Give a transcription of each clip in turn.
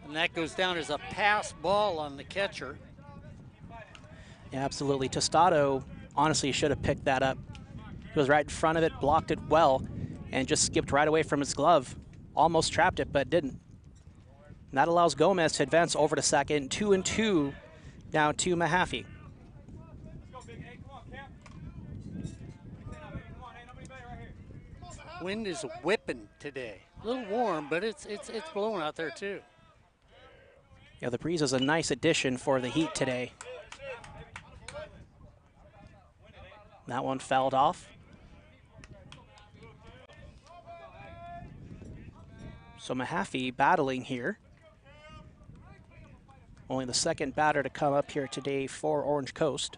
And that goes down as a pass ball on the catcher. Yeah, absolutely. Tostado honestly should have picked that up. He was right in front of it, blocked it well, and just skipped right away from his glove. Almost trapped it, but didn't. And that allows Gomez to advance over to second. 2-2 down to Mahaffey. Wind is whipping today. A little warm, but it's blowing out there too. Yeah, the breeze is a nice addition for the Heat today. That one fouled off. So Mahaffey battling here. Only the second batter to come up here today for Orange Coast.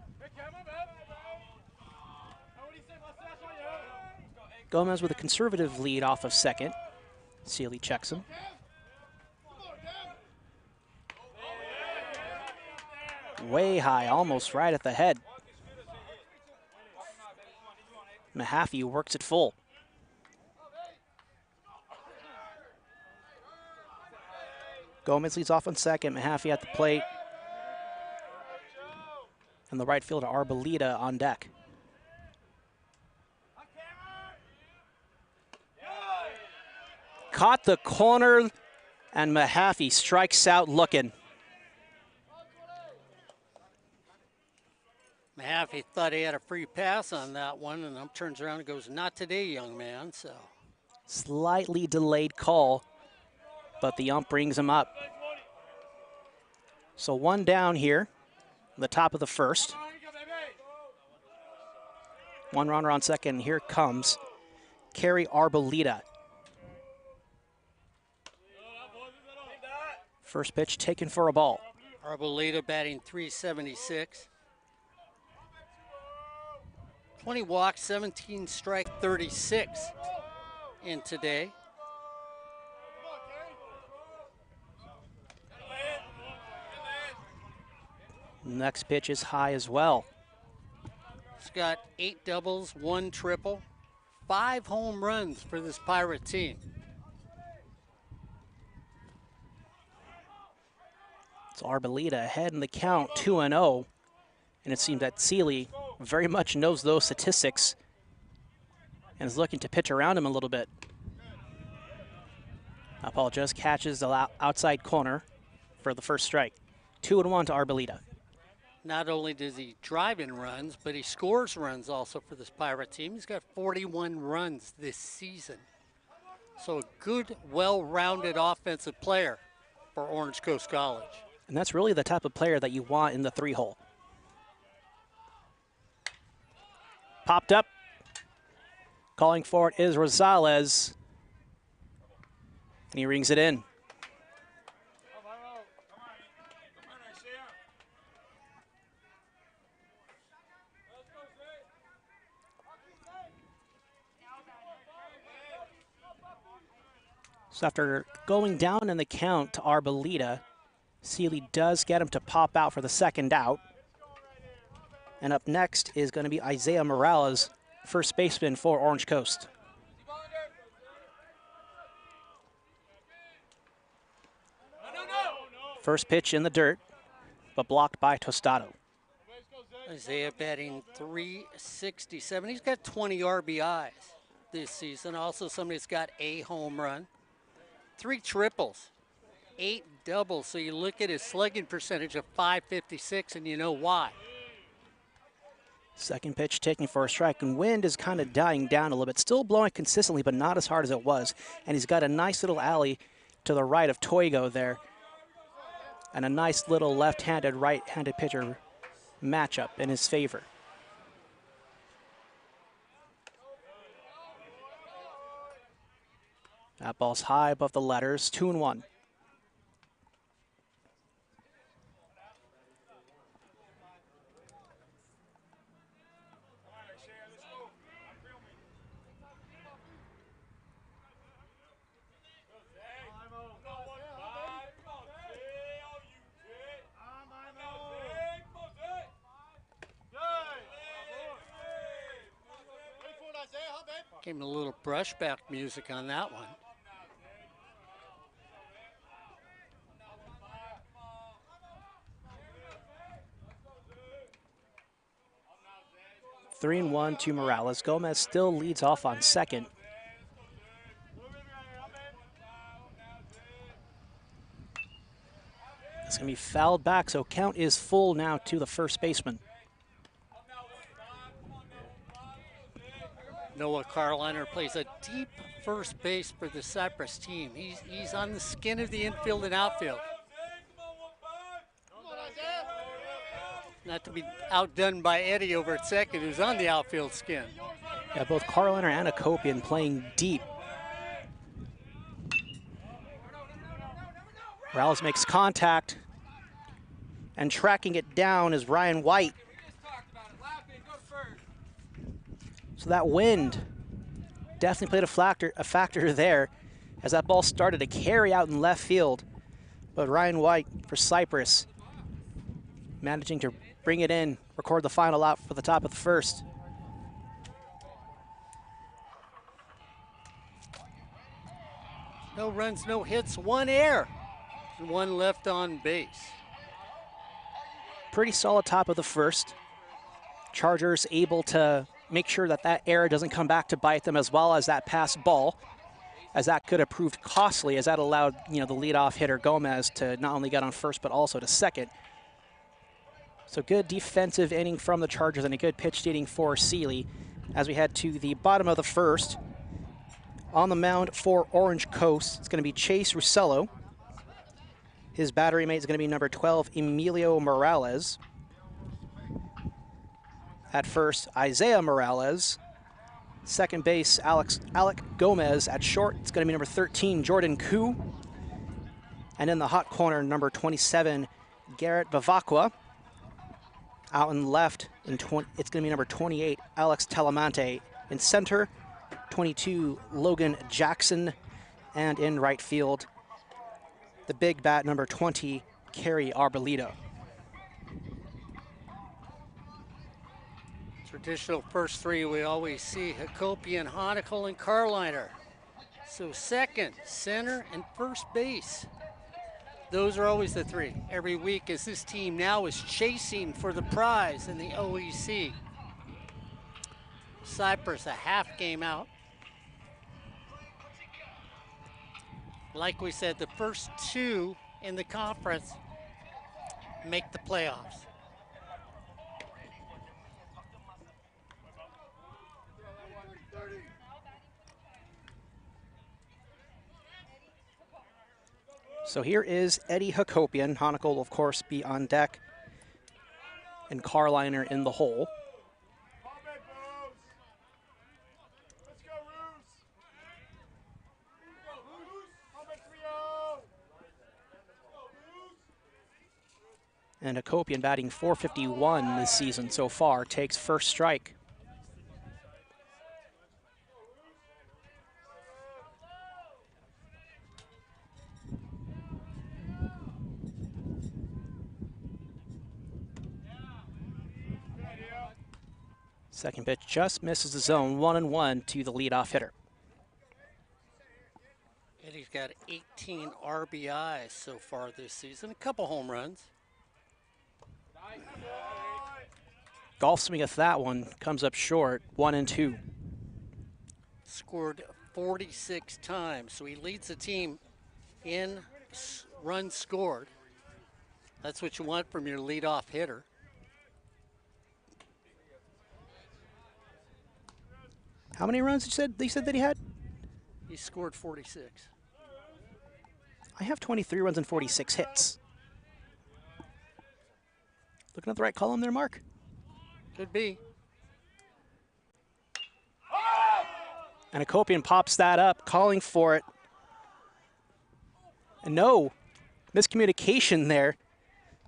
Gomez with a conservative lead off of second. Sealy checks him. Way high, almost right at the head. Mahaffey works it full. Gomez leads off on second, Mahaffey at the plate. And the right fielder, Arboleda, on deck. Caught the corner, and Mahaffey strikes out looking. Mahaffey thought he had a free pass on that one, and then turns around and goes, "Not today, young man." So Slightly delayed call, but the ump brings him up. So one down here, the top of the first. One runner on second, and here comes Kerry Arboleda. First pitch taken for a ball. Arboleda batting .376. 20 walks, 17 strike, 36 in today. Next pitch is high as well. He's got 8 doubles, 1 triple, 5 home runs for this Pirate team. So Arboleda ahead in the count, 2-0. And it seems that Sealy very much knows those statistics and is looking to pitch around him a little bit. Paul just catches the outside corner for the first strike. 2-1 to Arboleda. Not only does he drive in runs, but he scores runs also for this Pirate team. He's got 41 runs this season. So a good, well-rounded offensive player for Orange Coast College. And that's really the type of player that you want in the 3-hole. Popped up. Calling for it is Rosales. And he rings it in. So after going down in the count to Arboleda, Sealy does get him to pop out for the second out. And up next is going to be Isaiah Morales, first baseman for Orange Coast. First pitch in the dirt, but blocked by Tostado. Isaiah batting .367. He's got 20 RBIs this season. Also somebody that's got a home run. 3 triples, 8 doubles. So you look at his slugging percentage of .556 and you know why. Second pitch taking for a strike, and wind is kind of dying down a little bit. Still blowing consistently, but not as hard as it was. And he's got a nice little alley to the right of Toigo there. And a nice little left-handed, right-handed pitcher matchup in his favor. That ball's high above the letters, 2-1. Gave him a little brushback music on that one. 3-1 to Morales. Gomez still leads off on second. It's going to be fouled back, so count is full now to the first baseman. Noah Carliner plays a deep first base for the Cypress team. He's on the skin of the infield and outfield. Not to be outdone by Eddie over at second, who's on the outfield skin. Yeah, both Carliner and Akopian playing deep. Morales makes contact, and tracking it down is Ryan White. So that wind definitely played a factor there as that ball started to carry out in left field. But Ryan White for Cypress managing to bring it in, record the final out for the top of the first. No runs, no hits, one error, and one left on base. Pretty solid top of the first. Chargers able to make sure that that error doesn't come back to bite them, as well as that pass ball, as that could have proved costly, as that allowed, the leadoff hitter Gomez to not only get on first but also to second. So good defensive inning from the Chargers and a good pitch inning for Seeley as we head to the bottom of the first. On the mound for Orange Coast, it's going to be Chase Russello. His battery mate is going to be number 12, Emilio Morales. At first, Isaiah Morales. Second base, Alec Gomez. At short, it's going to be number 13, Jordan Koo. And in the hot corner, number 27, Garrett Bavacqua. Out in left, it's going to be number 28, Alex Talamante. In center, 22, Logan Jackson. And in right field, the big bat, number 20, Kerry Arbolito. Traditional first three we always see, Hakopian, Honacle, and Carliner. So second, center, and first base. Those are always the three every week, as this team now is chasing for the prize in the OEC. Cypress a half game out. Like we said, the first two in the conference make the playoffs. So here is Eddie Hakopian. Honacle will, of course, be on deck, and Carliner in the hole. And Hakopian batting .451 this season so far, takes first strike. Second pitch just misses the zone, 1-1 to the leadoff hitter. Eddie's got 18 RBIs so far this season, a couple home runs. Golf swing at that one, comes up short, 1-2. Scored 46 times, so he leads the team in runs scored. That's what you want from your leadoff hitter. How many runs you said that he had? He scored 46. I have 23 runs and 46 hits. Looking at the right column there, Mark? Could be. And Hakopian pops that up, calling for it. And no, miscommunication there.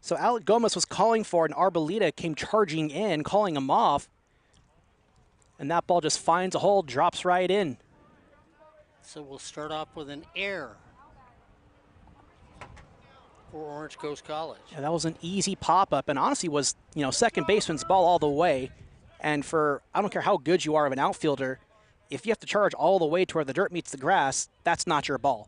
So Alec Gomez was calling for it, and Arbolita came charging in, calling him off. And that ball just finds a hole, drops right in. So we'll start off with an error for Orange Coast College. Yeah, that was an easy pop-up, and honestly was, second baseman's ball all the way. And I don't care how good you are of an outfielder, if you have to charge all the way to where the dirt meets the grass, that's not your ball.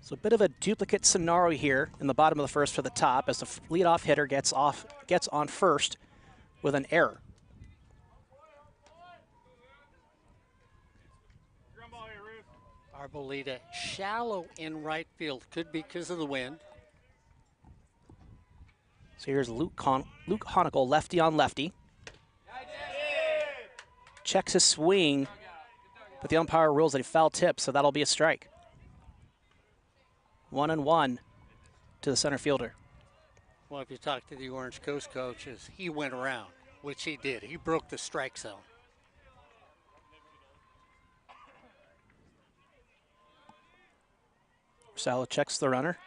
So a bit of a duplicate scenario here in the bottom of the first for the top as the leadoff hitter gets on first with an error. Arboleda shallow in right field. Could be because of the wind. So here's Luke Honicle, lefty on lefty. Checks his swing, but the umpire rules that he foul tip, so that'll be a strike. 1-1 to the center fielder. Well, if you talk to the Orange Coast coaches, he went around, which he did. He broke the strike zone. Sala checks the runner.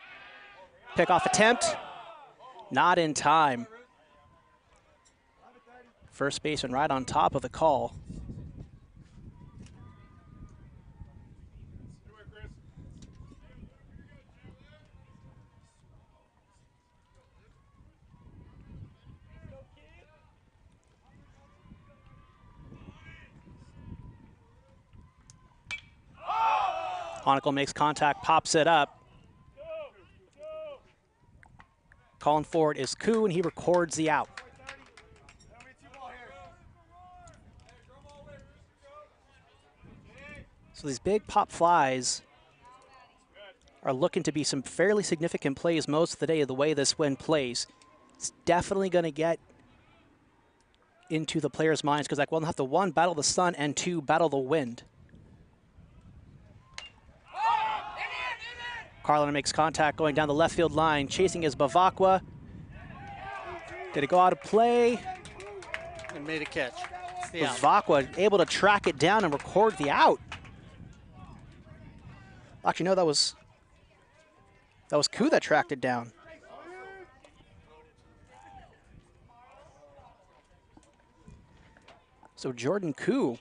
Pickoff attempt. Not in time. First baseman right on top of the call. Honicle makes contact, pops it up. Calling for it is Koo, and he records the out. So these big pop flies are looking to be some fairly significant plays most of the day of the way this wind plays. It's definitely going to get into the players' minds because, like, well, they'll have to, one, battle the sun, and two, battle the wind. Carliner makes contact going down the left field line. Chasing is Bavacqua. Did it go out of play? And made a catch. Bavacqua able to track it down and record the out. Actually, no, that was Koo that tracked it down. So Jordan Koo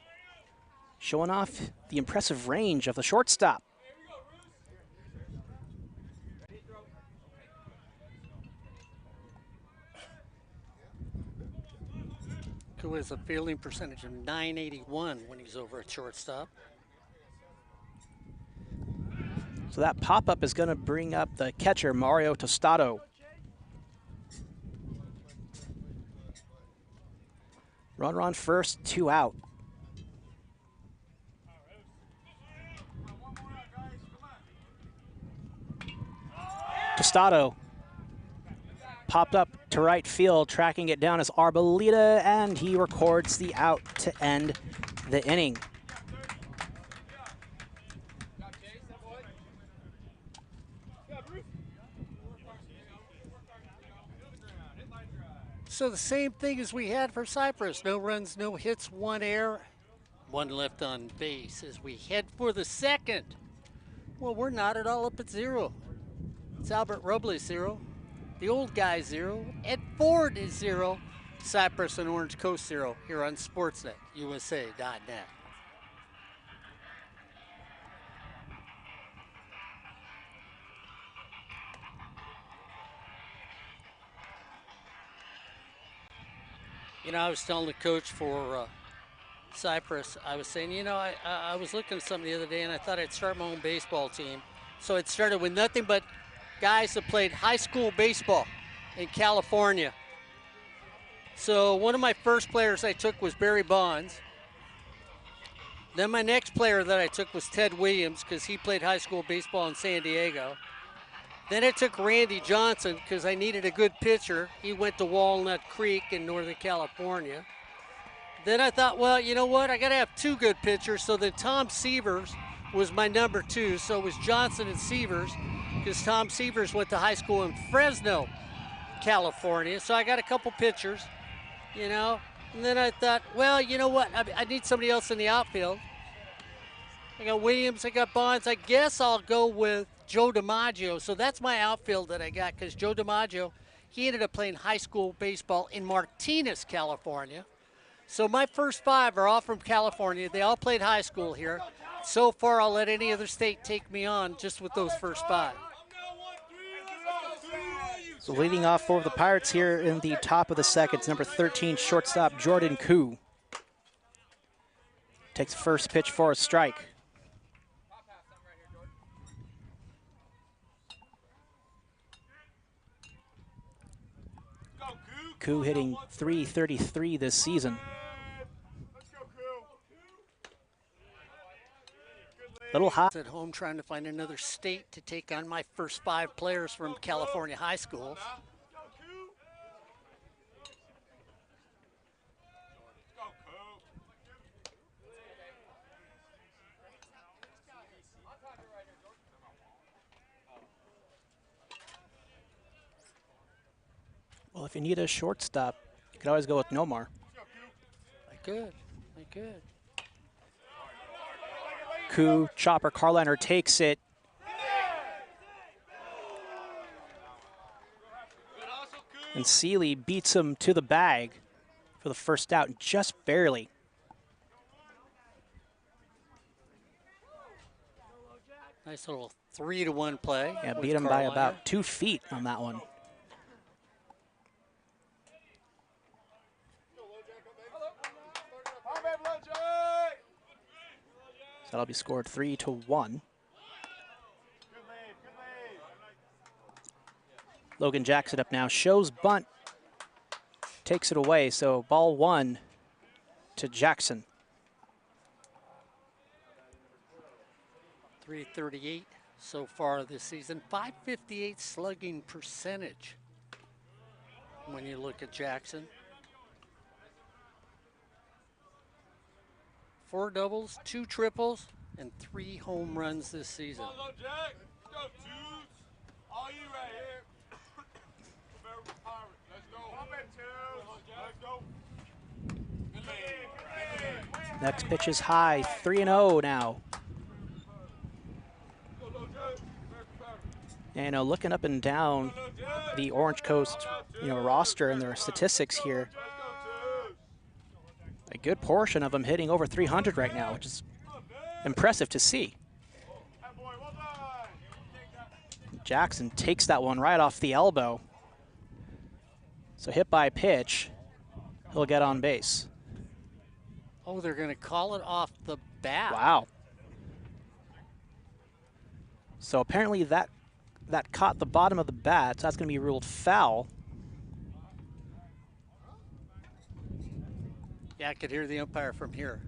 showing off the impressive range of the shortstop. Koo has a fielding percentage of .981 when he's over at shortstop. So that pop-up is going to bring up the catcher, Mario Tostado. Runner on first, 2 out. Tostado popped up to right field, tracking it down as Arboleda, and he records the out to end the inning. So the same thing as we had for Cypress. No runs, no hits, 1 error, 1 left on base as we head for the second. Well, we're not at all up at 0. It's Albert Robles 0. The old guy 0. Ed Ford is 0. Cypress and Orange Coast 0 here on Sportsnet, USA.net. You know, I was telling the coach for Cypress, I was saying, you know, I was looking at something the other day and I thought I'd start my own baseball team. So it started with nothing but guys that played high school baseball in California. So one of my first players I took was Barry Bonds. Then my next player that I took was Ted Williams because he played high school baseball in San Diego. Then I took Randy Johnson because I needed a good pitcher. He went to Walnut Creek in Northern California. Then I thought, well, you know what? I got to have 2 good pitchers. So then Tom Severs was my number 2. So it was Johnson and Severs because Tom Severs went to high school in Fresno, California. So I got a couple pitchers, you know. And then I thought, well, you know what? I need somebody else in the outfield. I got Williams, I got Bonds. I guess I'll go with Joe DiMaggio. So that's my outfield that I got because Joe DiMaggio, he ended up playing high school baseball in Martinez, California. So my first 5 are all from California. They all played high school here. So far, I'll let any other state take me on just with those first 5. So leading off for the Pirates here in the top of the second, it's number 13 shortstop Jordan Koo. Takes first pitch for a strike. Koo hitting .333 this season. Little high. At home trying to find another state to take on my first 5 players from California high schools. Well, if you need a shortstop, you could always go with Nomar. I could. Koo, chopper, Carliner takes it. And Seeley beats him to the bag for the first out, just barely. Nice little 3-1 play. Yeah, beat him by about 2 feet on that one. So that'll be scored 3-1. Logan Jackson up now, shows bunt, takes it away, so ball 1 to Jackson. 338 so far this season, 558 slugging percentage when you look at Jackson. 4 doubles, 2 triples, and 3 home runs this season. Next pitch is high, 3-0 now. And looking up and down the Orange Coast, roster and their statistics here, a good portion of them hitting over 300 right now, which is impressive to see. Jackson takes that one right off the elbow. So hit by pitch, he'll get on base. Oh, they're going to call it off the bat. Wow. So apparently that caught the bottom of the bat, so that's going to be ruled foul. Yeah, I could hear the umpire from here.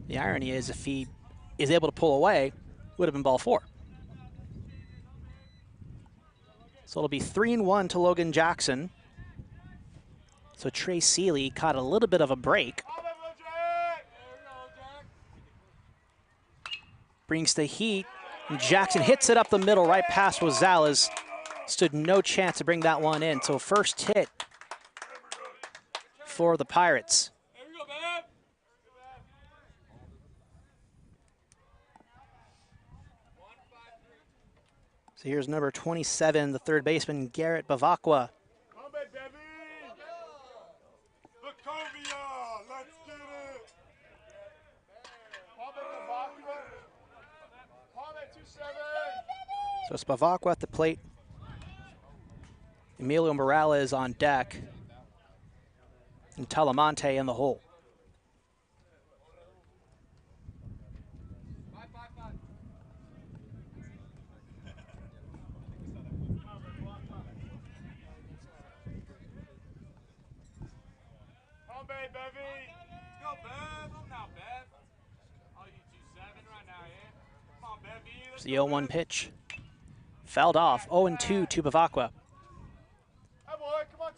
The irony is if he is able to pull away, would have been ball 4. So it'll be 3-1 to Logan Jackson. So Trey Seeley caught a little bit of a break. Brings the heat. And Jackson hits it up the middle right past Rosales. Stood no chance to bring that one in. So first hit for the Pirates. So here's number 27, the third baseman, Garrett Bavacqua. So it's Bavacqua at the plate. Emilio Morales on deck. And Talamonte in the hole. It's the 0-1 pitch. Fouled off, 0-2 to Bavacqua. Hey boy, come on, 2-7.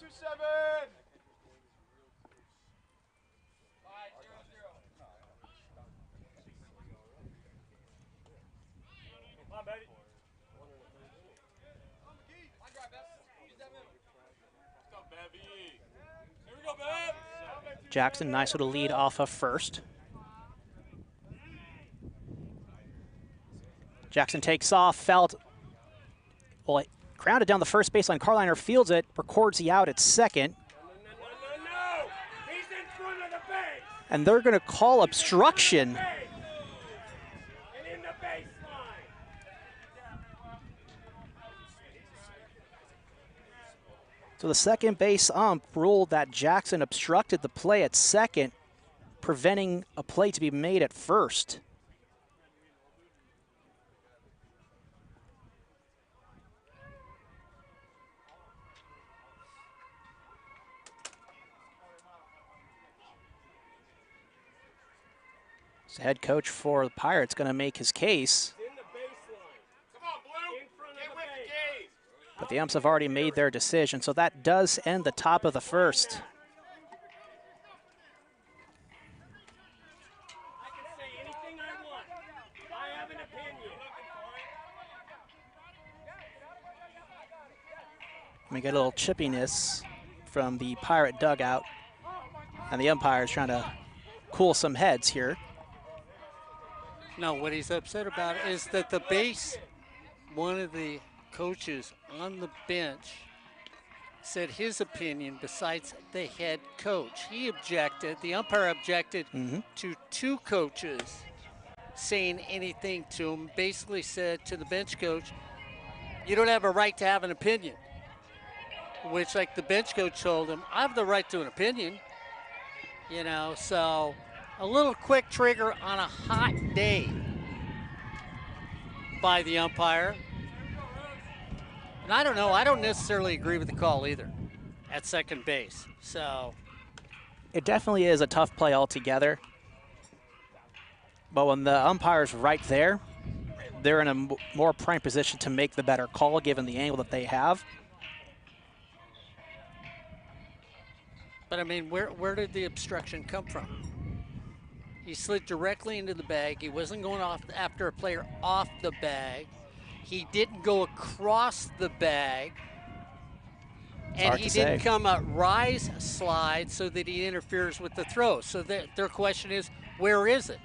Come on, baby. Here we go, babe. Jackson, nice little lead off of first. Jackson takes off, felt, well, it grounded down the first baseline. Carliner fields it, records the out at second. No. He's in front of the base. And they're going to call obstruction. And in the baseline. So the second base ump ruled that Jackson obstructed the play at second, preventing a play to be made at first. So head coach for the Pirates going to make his case. In the baseline. Come on, Blue. In front of the base. But the umps have already made their decision, so that does end the top of the first. I can say anything I want. I have an opinion. We get a little chippiness from the Pirate dugout, and the umpire's trying to cool some heads here. No, what he's upset about is that the base, one of the coaches on the bench said his opinion besides the head coach. He objected, the umpire objected to two coaches saying anything to him, basically said to the bench coach, you don't have a right to have an opinion. Which, like the bench coach told him, I have the right to an opinion. You know, so a little quick trigger on a hot day by the umpire. And I don't know, I don't necessarily agree with the call either at second base. So It definitely is a tough play altogether. But when the umpire's right there, they're in a more prime position to make the better call given the angle that they have. But I mean, where did the obstruction come from? He slid directly into the bag. He wasn't going off after a player off the bag. He didn't go across the bag. And he didn't come a rise slide so that he interferes with the throw. So their question is, where is it?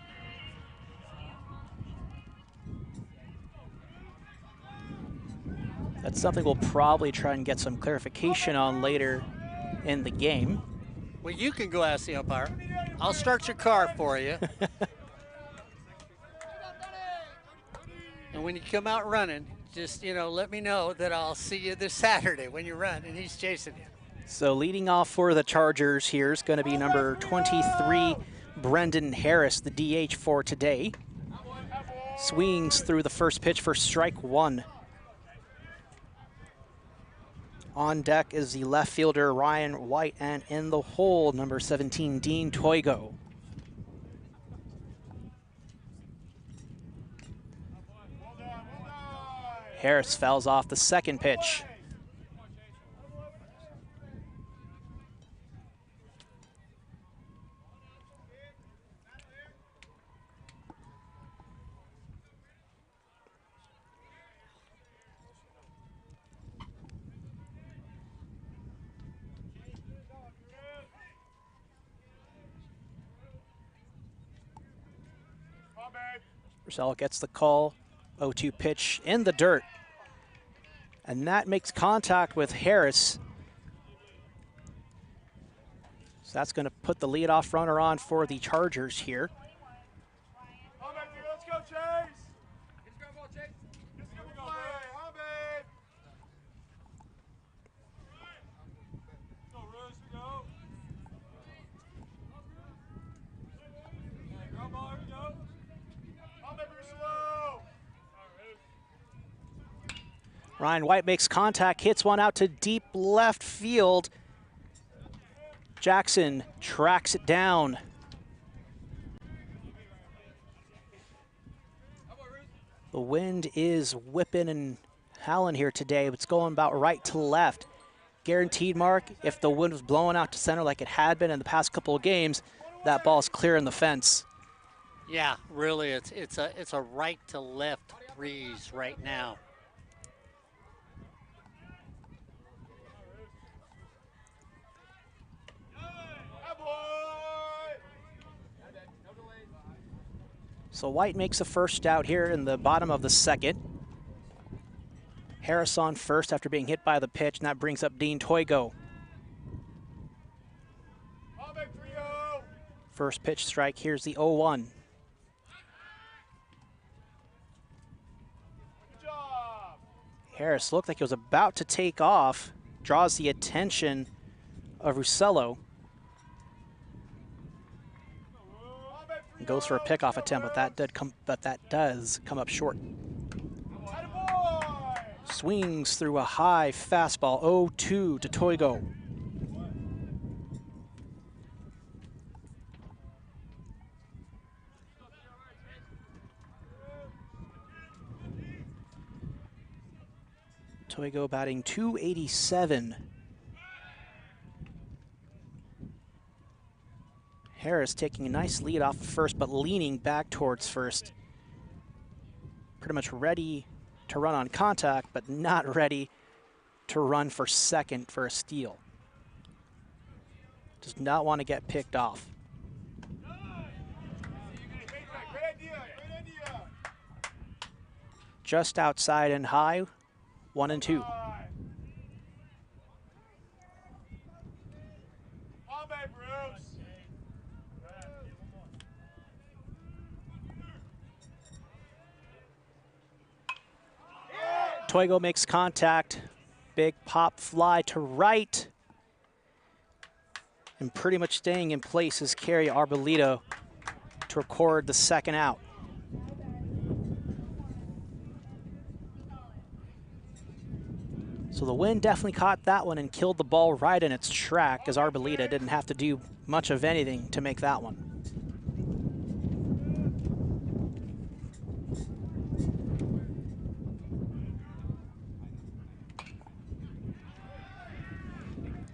That's something we'll probably try and get some clarification on later in the game. Well, you can go ask the umpire. I'll start your car for you. And when you come out running, just, you know, let me know that I'll see you this Saturday when you run and he's chasing you. So leading off for the Chargers here is going to be number 23, Brendan Harris, the DH for today. Swings through the first pitch for strike one. On deck is the left fielder, Ryan White, and in the hole, number 17, Dean Toigo. Harris fouls off the second pitch. Purcell gets the call, 0-2 pitch in the dirt. And that makes contact with Harris. So that's going to put the leadoff runner on for the Chargers here. Let's go, Chase. Ryan White makes contact, hits one out to deep left field. Jackson tracks it down. The wind is whipping and howling here today. It's going about right to left. Guaranteed, Mark, if the wind was blowing out to center like it had been in the past couple of games, that ball's clearing the fence. Yeah, really, it's a right to left breeze right now. So White makes a first out here in the bottom of the second. Harris on first after being hit by the pitch, and that brings up Dean Toigo. First pitch strike, here's the 0-1. Harris looked like he was about to take off, draws the attention of Russello. Goes for a pickoff attempt, but that does come up short. Swings through a high fastball, 0-2 to Toigo. Toigo batting .287. Harris taking a nice lead off of first, but leaning back towards first. Pretty much ready to run on contact, but not ready to run for second for a steal. Does not want to get picked off. Just outside and high, 1 and 2. Toigo makes contact. Big pop fly to right. And pretty much staying in place is Kerry Arbolito to record the second out. So the wind definitely caught that one and killed the ball right in its track, as Arbolita didn't have to do much of anything to make that one.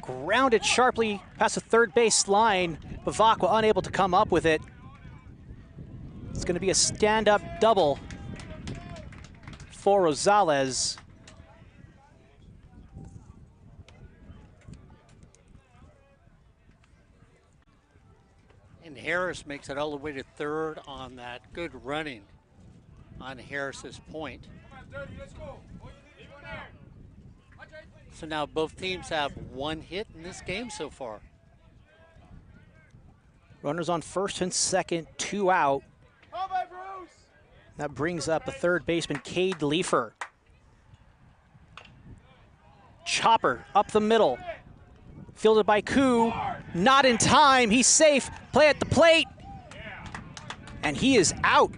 Grounded sharply past the third base line. Bavacqua unable to come up with it. It's going to be a stand-up double for Rosales. And Harris makes it all the way to third on that good running on Harris's point. So now both teams have one hit in this game so far. Runners on first and second, 2 out. That brings up the third baseman, Cade Leifer. Chopper up the middle. Fielded by Koo. Not in time. He's safe. Play at the plate. And he is out.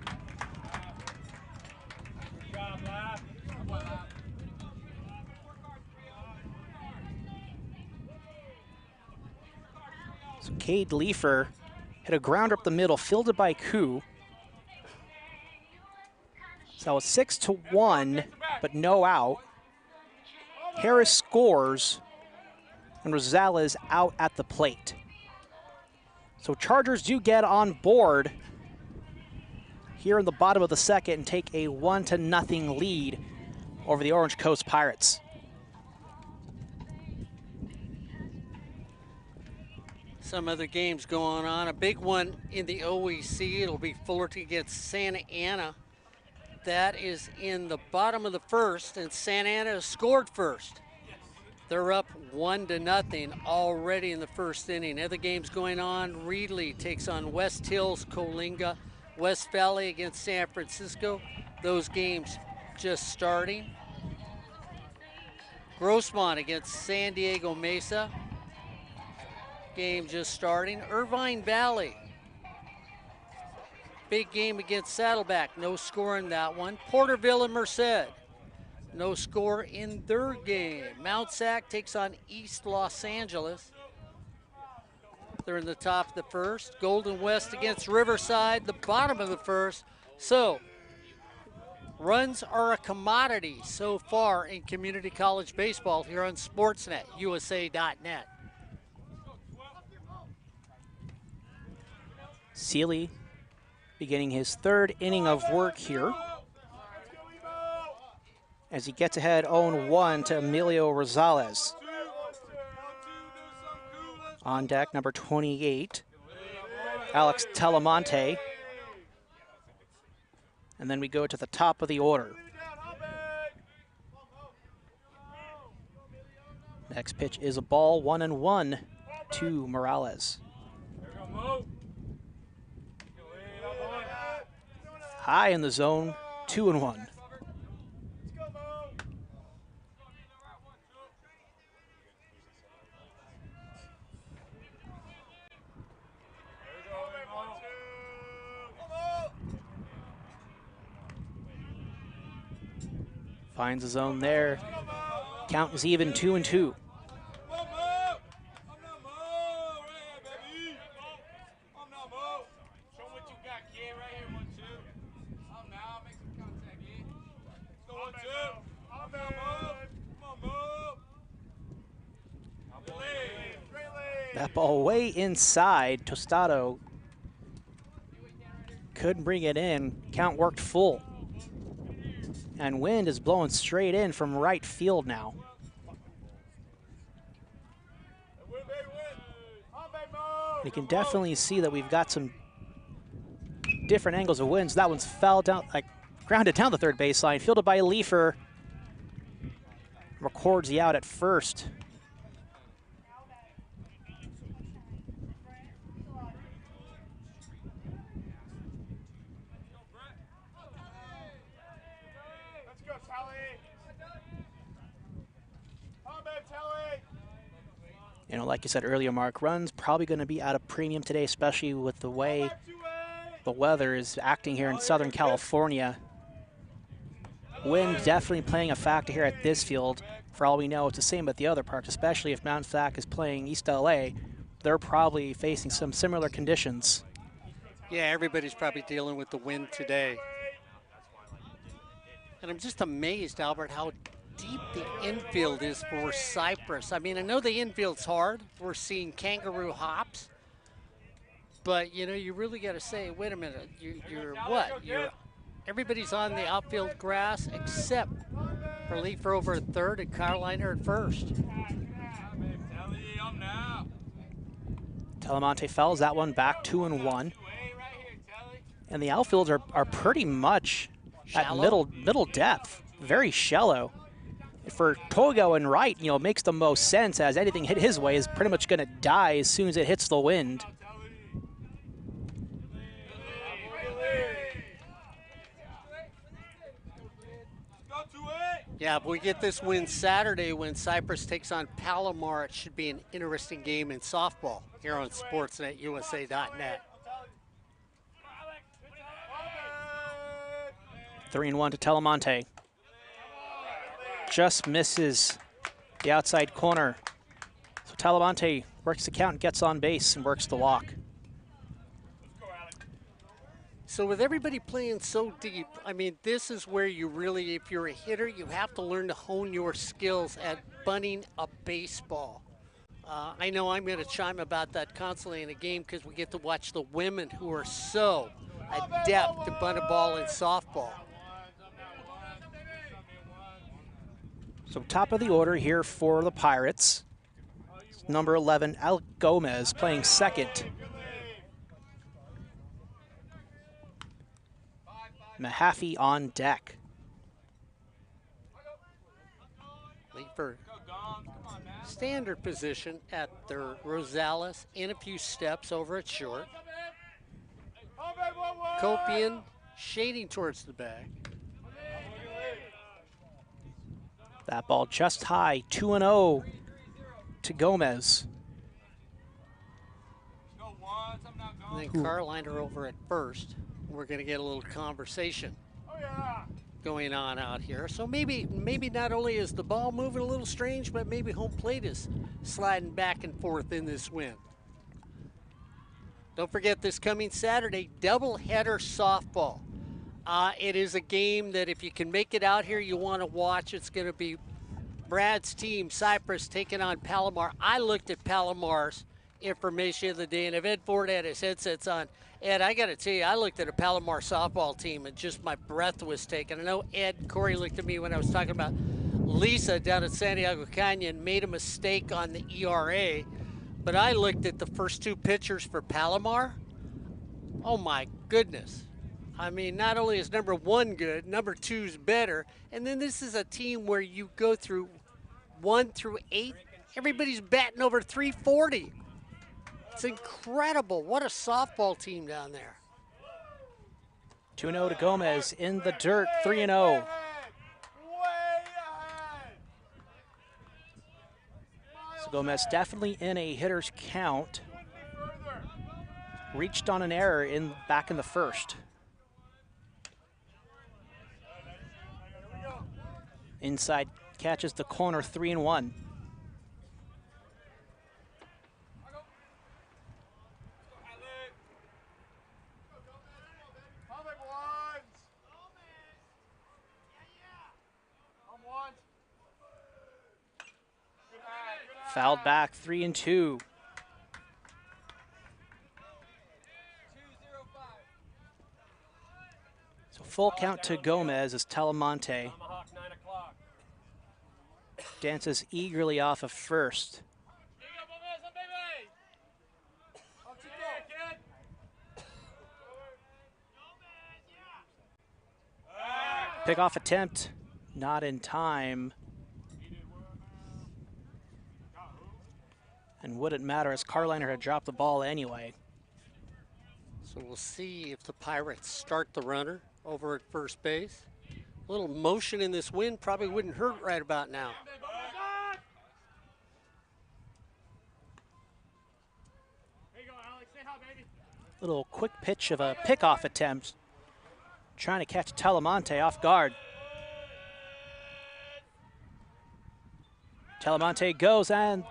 So Cade Leifer hit a grounder up the middle, fielded by Koo. So it's 6-1, but no out. Harris scores, and Rosales out at the plate. So Chargers do get on board here in the bottom of the second and take a 1-0 lead over the Orange Coast Pirates. Some other games going on. A big one in the OEC. It'll be Fullerton against Santa Ana. That is in the bottom of the first, and Santa Ana has scored first. They're up 1-0 already in the first inning. Other games going on. Reedley takes on West Hills, Coalinga. West Valley against San Francisco. Those games just starting. Grossmont against San Diego Mesa. Game just starting. Irvine Valley. Big game against Saddleback. No score in that one. Porterville and Merced. No score in their game. Mount Sac takes on East Los Angeles. They're in the top of the first. Golden West against Riverside, the bottom of the first. So, runs are a commodity so far in community college baseball here on Sportsnet, USA.net. Seeley beginning his third inning of work here as he gets ahead 0-1 to Emilio Rosales. On deck, number 28, Alex Telemonte. And then we go to the top of the order. Next pitch is a ball, 1-1 to Morales. High in the zone, 2-1. Finds the zone there. Count is even, 2-2. That ball way inside. Tostado couldn't bring it in. Count worked full. And wind is blowing straight in from right field now. You can definitely see that we've got some different angles of winds. That one's fouled down, like grounded down the third baseline, fielded by Leifer. Records the out at first. You know, like you said earlier, Mark, run's probably going to be at a premium today, especially with the way the weather is acting here in Southern California. Wind definitely playing a factor here at this field. For all we know, it's the same at the other parks, especially if Mount Sac is playing East LA. They're probably facing some similar conditions. Yeah, everybody's probably dealing with the wind today. And I'm just amazed, Albert, how deep the infield is for Cypress. I mean, I know the infield's hard. We're seeing kangaroo hops. But, you know, you really got to say, wait a minute, you're what? Everybody's on the outfield grass except for Leifer over at third and Carliner at first. Telemonte fouls that one back 2-1. And the outfields are pretty much Shallow? at middle depth, very shallow. For Togo and right, you know, it makes the most sense as anything hit his way is pretty much going to die as soon as it hits the wind. Yeah, if we get this win Saturday when Cypress takes on Palomar, it should be an interesting game in softball here on sportsnetusa.net. 3-1 to Telemonte. Just misses the outside corner. So Telemonte works the count, gets on base, and works the walk. So with everybody playing so deep, I mean, this is where you really, if you're a hitter, you have to learn to hone your skills at bunting a baseball. I know I'm going to chime about that constantly in a game because we get to watch the women who are so adept to bunt a ball in softball. So top of the order here for the Pirates. Number 11, Alec Gomez playing second. Mahaffey on deck. Leifer, standard position at third. Rosales in a few steps over at short. Copian shading towards the bag. That ball just high, 2-0 to Gomez. And then Carliner over at first. We're going to get a little conversation going on out here. So maybe not only is the ball moving a little strange, but maybe home plate is sliding back and forth in this wind. Don't forget this coming Saturday, doubleheader softball. It is a game that if you can make it out here, you want to watch. It's going to be Brad's team, Cypress, taking on Palomar. I looked at Palomar's information the other day, and if Ed Ford had his headsets on, Ed, I got to tell you, I looked at a Palomar softball team, and just my breath was taken. I know Ed and Corey looked at me when I was talking about Lisa down at Santiago Canyon, made a mistake on the ERA, but I looked at the first two pitchers for Palomar. Oh, my goodness. I mean, not only is number one good, number two's better, and then this is a team where you go through 1 through 8. Everybody's batting over 340. It's incredible. What a softball team down there. 2-0 to Gomez in the dirt, 3-0. So Gomez definitely in a hitter's count. Reached on an error back in the first. Inside catches the corner, 3-1. Fouled back, 3-2. Full count to Gomez as Talamonte dances eagerly off of first. Pickoff attempt, not in time. And wouldn't matter as Carliner had dropped the ball anyway. So we'll see if the Pirates start the runner over at first base. A little motion in this wind probably wouldn't hurt right about now. Little quick pitch of a pickoff attempt. Trying to catch Talamonte off guard. Talamonte goes and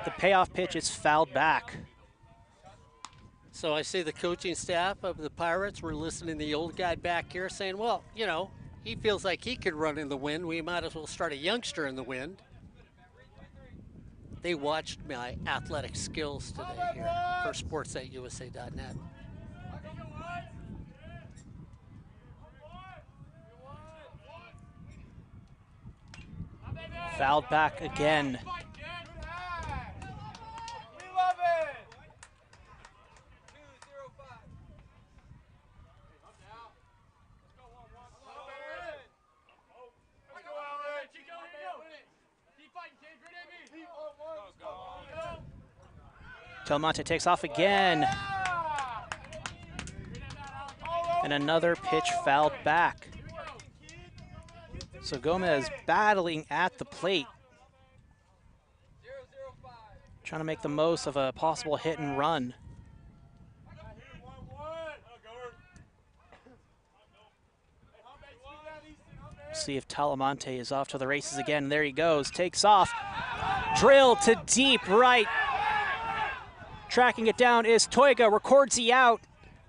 the payoff pitch is fouled back. So I see the coaching staff of the Pirates were listening to the old guy back here saying, well, you know, he feels like he could run in the wind. We might as well start a youngster in the wind. They watched my athletic skills today here for sports@usa.net. Fouled back again. Talamonte takes off again. And another pitch fouled back. So Gomez battling at the plate. Trying to make the most of a possible hit and run. See if Talamonte is off to the races again. There he goes, takes off. Drill to deep right. Tracking it down is Toiga, records he out.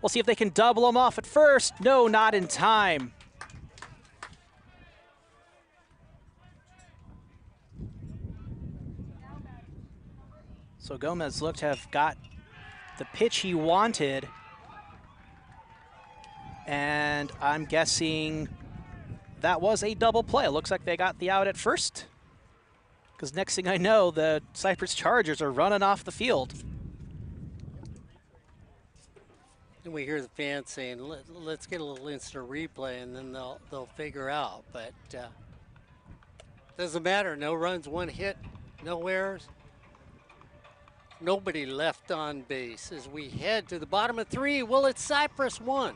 We'll see if they can double him off at first. No, not in time. So Gomez looked to have got the pitch he wanted. And I'm guessing that was a double play. It looks like they got the out at first. Because next thing I know, the Cypress Chargers are running off the field. And we hear the fans saying, let's get a little instant replay, and then they'll figure out. But doesn't matter. No runs, one hit, no errors. Nobody left on base as we head to the bottom of three. Well, it's Cypress 1.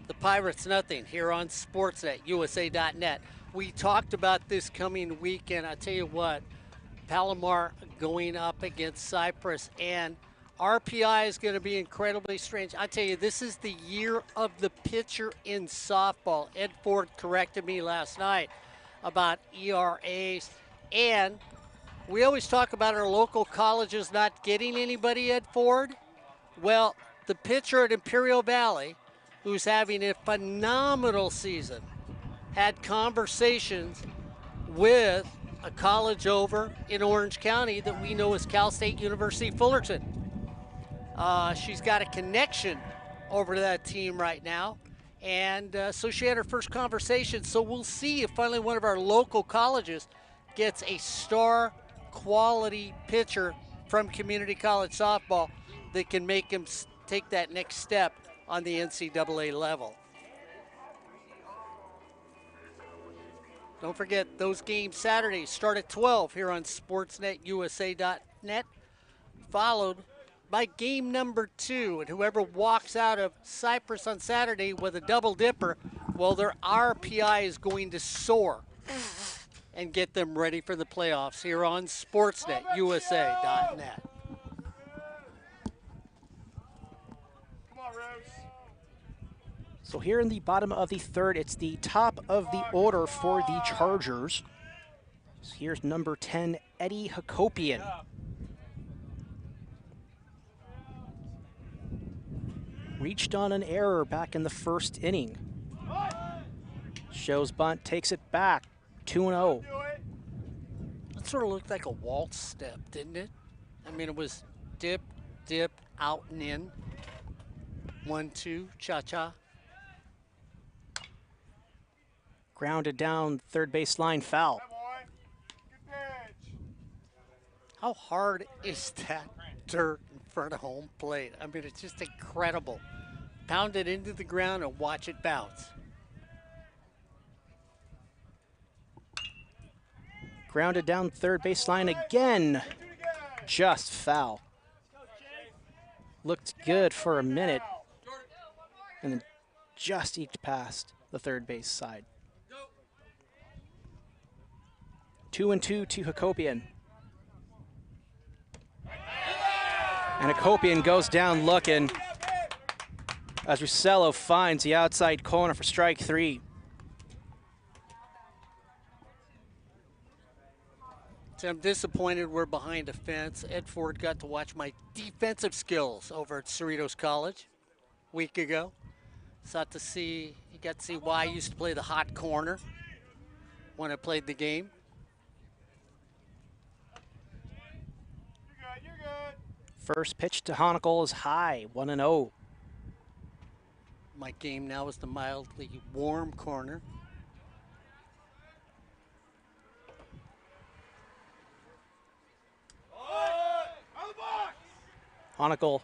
The Pirates nothing here on sports@usa.net. We talked about this coming weekend. I tell you what, Palomar going up against Cypress, and RPI is going to be incredibly strange. I tell you, this is the year of the pitcher in softball. Ed Ford corrected me last night about ERAs, and we always talk about our local colleges not getting anybody, Ed Ford. Well, the pitcher at Imperial Valley, who's having a phenomenal season, had conversations with a college over in Orange County that we know as Cal State University Fullerton. She's got a connection over to that team right now. And so she had her first conversation. So we'll see if finally one of our local colleges gets a star quality pitcher from community college softball that can make him take that next step on the NCAA level. Don't forget, those games Saturdays start at 12 here on sportsnetusa.net, followed by game number 2. And whoever walks out of Cypress on Saturday with a double dipper, well, their RPI is going to soar and get them ready for the playoffs here on sportsnetusa.net. So here in the bottom of the third, it's the top of the order for the Chargers. So here's number 10, Eddie Hakopian. Reached on an error back in the first inning. Shows bunt, takes it back, 2-0. That sort of looked like a waltz step, didn't it? I mean, it was dip, dip, out and in. 1, 2, cha-cha. Grounded down third baseline, foul. How hard is that dirt in front of home plate? I mean, it's just incredible. Pound it into the ground and watch it bounce. Grounded down third baseline again. Just foul. Looked good for a minute, and then just eked past the third base side. 2-2 to Hakopian. And Hakopian goes down looking as Russello finds the outside corner for strike 3. So I'm disappointed we're behind the fence. Ed Ford got to watch my defensive skills over at Cerritos College a week ago. He got to see why I used to play the hot corner when I played the game. You're good. First pitch to Honacle is high, 1-0. My game now is the mildly warm corner. Honacle